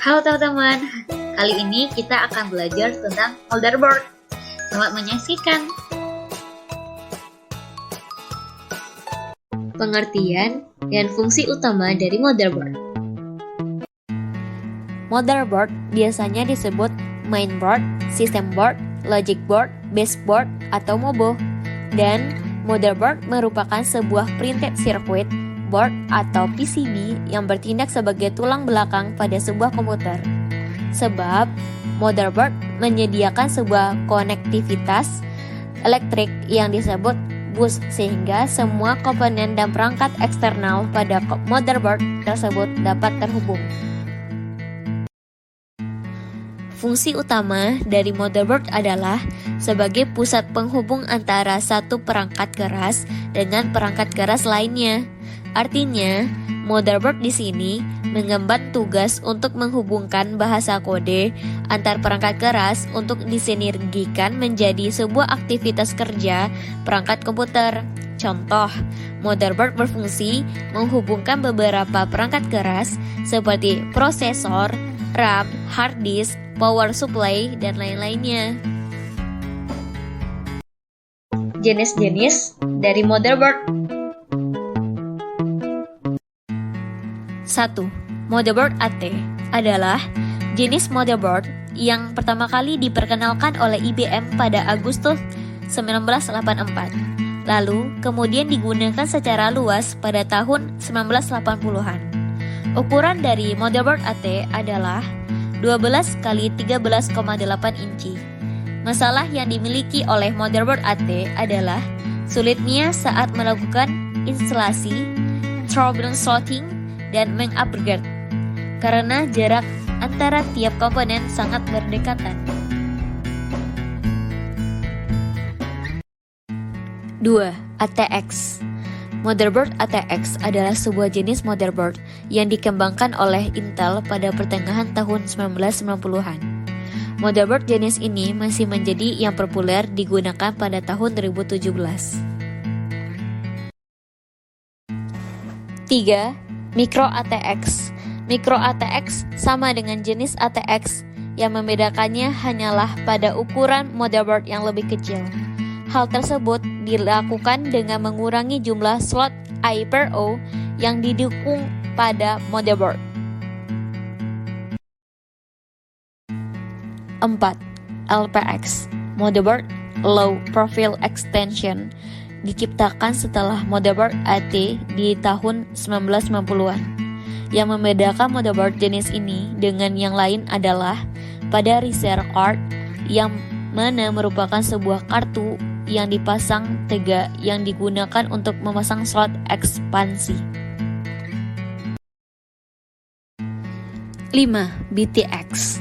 Halo teman-teman, kali ini kita akan belajar tentang motherboard. Selamat menyaksikan. Pengertian dan fungsi utama dari motherboard. Motherboard biasanya disebut mainboard, system board, logic board, baseboard, atau MOBO. Dan motherboard merupakan sebuah printed circuit board atau PCB yang bertindak sebagai tulang belakang pada sebuah komputer. Sebab motherboard menyediakan sebuah konektivitas elektrik yang disebut bus, sehingga semua komponen dan perangkat eksternal pada motherboard tersebut dapat terhubung. Fungsi utama dari motherboard adalah sebagai pusat penghubung antara satu perangkat keras dengan perangkat keras lainnya. Artinya, motherboard di sini mengemban tugas untuk menghubungkan bahasa kode antar perangkat keras untuk disinergikan menjadi sebuah aktivitas kerja perangkat komputer. Contoh, motherboard berfungsi menghubungkan beberapa perangkat keras seperti prosesor, RAM, hard disk, power supply, dan lain-lainnya. Jenis-jenis dari motherboard. 1. Motherboard AT adalah jenis motherboard yang pertama kali diperkenalkan oleh IBM pada Agustus 1984. Lalu kemudian digunakan secara luas pada tahun 1980-an. Ukuran dari motherboard AT adalah 12 x 13,8 inci. Masalah yang dimiliki oleh motherboard AT adalah sulitnya saat melakukan instalasi, troubleshooting, dan mengupgrade karena jarak antara tiap komponen sangat berdekatan. 2. ATX. Motherboard ATX adalah sebuah jenis motherboard yang dikembangkan oleh Intel pada pertengahan tahun 1990-an. Motherboard jenis ini masih menjadi yang populer digunakan pada tahun 2017. 3. Micro ATX. Micro ATX sama dengan jenis ATX, yang membedakannya hanyalah pada ukuran motherboard yang lebih kecil. Hal tersebut dilakukan dengan mengurangi jumlah slot I/O yang didukung pada motherboard. 4. LPX. Motherboard Low Profile Extension diciptakan setelah motherboard AT di tahun 1990-an. Yang membedakan motherboard jenis ini dengan yang lain adalah pada reserve card, yang mana merupakan sebuah kartu yang dipasang tegak yang digunakan untuk memasang slot ekspansi. 5. BTX.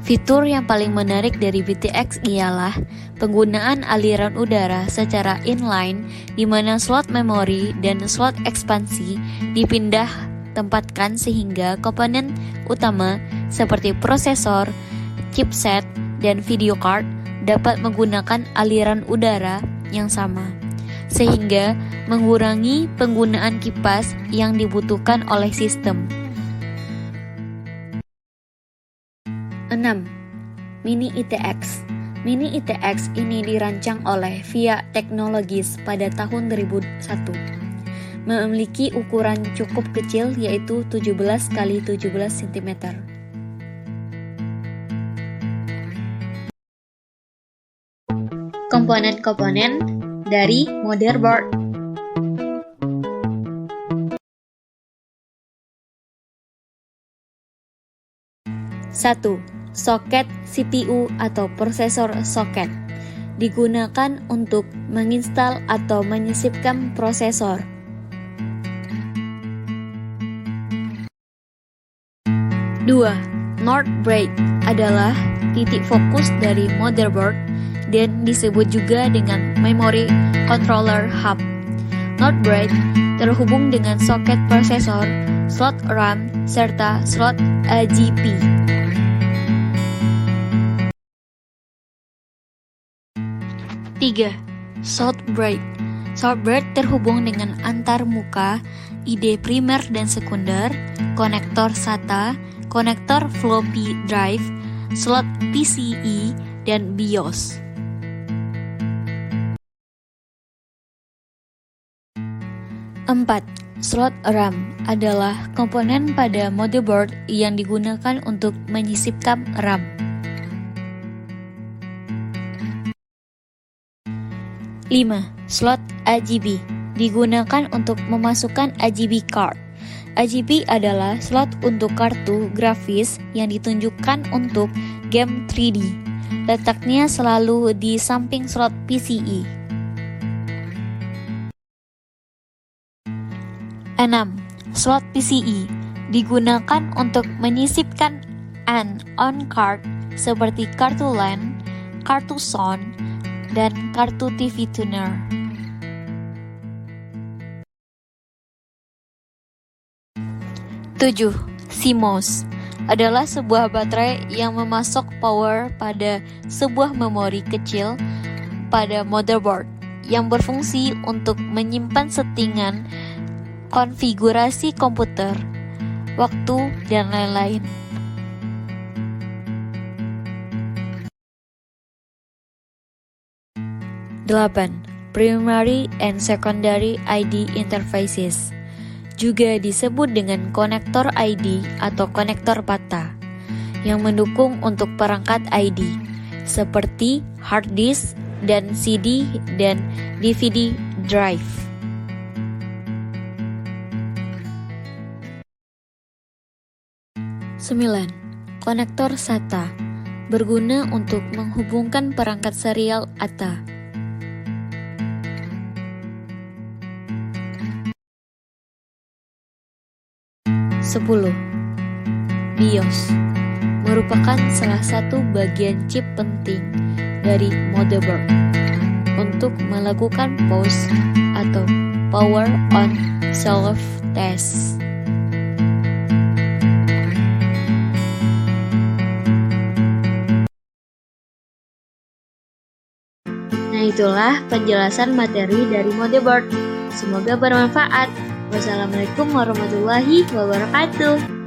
Fitur yang paling menarik dari BTX ialah penggunaan aliran udara secara inline, di mana slot memori dan slot ekspansi dipindah tempatkan sehingga komponen utama seperti prosesor, chipset, dan video card dapat menggunakan aliran udara yang sama, sehingga mengurangi penggunaan kipas yang dibutuhkan oleh sistem. 6. Mini ITX. Mini ITX ini dirancang oleh VIA Technologies pada tahun 2001. Memiliki ukuran cukup kecil, yaitu 17 x 17 cm. Komponen-komponen dari motherboard. 1. Soket CPU atau prosesor soket digunakan untuk menginstal atau menyisipkan prosesor. 2. North Braid adalah titik fokus dari motherboard dan disebut juga dengan Memory Controller Hub. North Braid terhubung dengan soket prosesor, slot RAM, serta slot AGP. 3. Southbridge. Southbridge terhubung dengan antar muka, ID primer dan sekunder, konektor SATA, konektor floppy drive, slot PCIe, dan BIOS. 4. Slot RAM adalah komponen pada motherboard yang digunakan untuk menyisipkan RAM. 5. Slot RGB digunakan untuk memasukkan RGB card. RGB adalah slot untuk kartu grafis yang ditunjukkan untuk game 3D. Letaknya selalu di samping slot PCIe. 6. Slot PCIe digunakan untuk menyisipkan on card seperti kartu LAN, kartu sound, dan kartu TV tuner. 7. CMOS adalah sebuah baterai yang memasok power pada sebuah memori kecil pada motherboard yang berfungsi untuk menyimpan settingan konfigurasi komputer, waktu, dan lain-lain. 8. Primary and Secondary ID Interfaces juga disebut dengan konektor ID atau konektor PATA yang mendukung untuk perangkat ID seperti hard disk dan CD dan DVD drive. 9. Konektor SATA berguna untuk menghubungkan perangkat serial ATA. 10. BIOS merupakan salah satu bagian chip penting dari motherboard untuk melakukan pause atau power on self test. Nah, itulah penjelasan materi dari motherboard. Semoga bermanfaat. Wassalamualaikum warahmatullahi wabarakatuh.